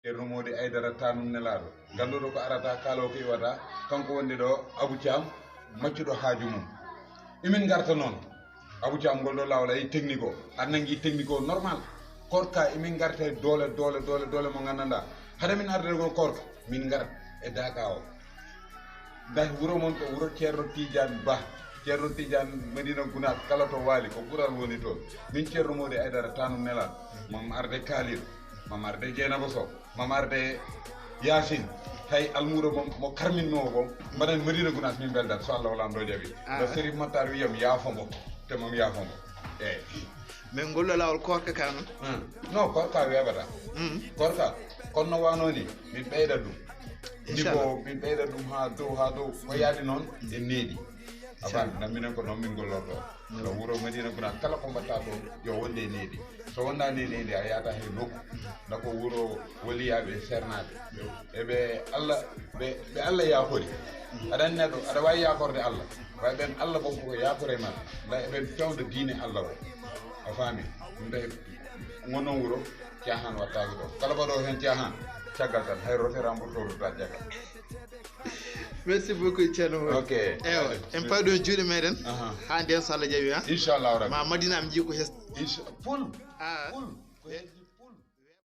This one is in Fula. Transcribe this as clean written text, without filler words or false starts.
ceerno modi aydara tanum nelaɗo ganduɗo ko arata kalo ko iwata kanko wonde ɗo Abou Thiam maccuɗo haaju mum emin garta noon Abou Thiam ngol ɗo lawol ayi technique o an nangi technique o normal korka emin garta e dole mo gandanɗa haɗa min arde gon korka min garat e daka o dahi wuro mon to wuro ceerno Tidiane Ba ceerno Tidiane Medina Gounass kala to waali ko ɓural woni toon min ceerno modi aydara tanum nelaɗo mam arde Kalil mam arde Dieynaba Sow mam arde Yacine hay almuro mo karminnowo bom mbaɗen Medina Gounass min beldat so Allah walan ɗo jaaɓi no Sérif Matar wiyam yaafamo te mam yaafamo eyyi mais ngollo lawol korka ka noon non korka weeɓata korka kono no wano ni min ɓeydat ɗum niveau min ɓeydat ɗum ha dow ko yaadi noon e neeɗi aban nam minen ko noon min gollorto so wuro Medina Gounass kala ko mbatta to yo wonde e neeɗi so wonnani e neeɗi a yahata he nokku dako wuro woliyaɓe sernaɓe eɓe Allah yakori aɗa andi neɗɗo aɗa wawi yakorde Allah way ɓen Allah bon koko yakore ma nda eɓen fewda diine Allah o a faami ɗum tahi gonon wuro cahan wattaki ɗo kala mbaɗo hen cahan caggal tan hay roteramo towruta caggal. Merci beaucoup ceerno. Ok. Ewa en pawɗo e juuɗe meɗen ha nden so Allah jaaɓi ha inchallahu rabbi ma Madina am jii ko hes full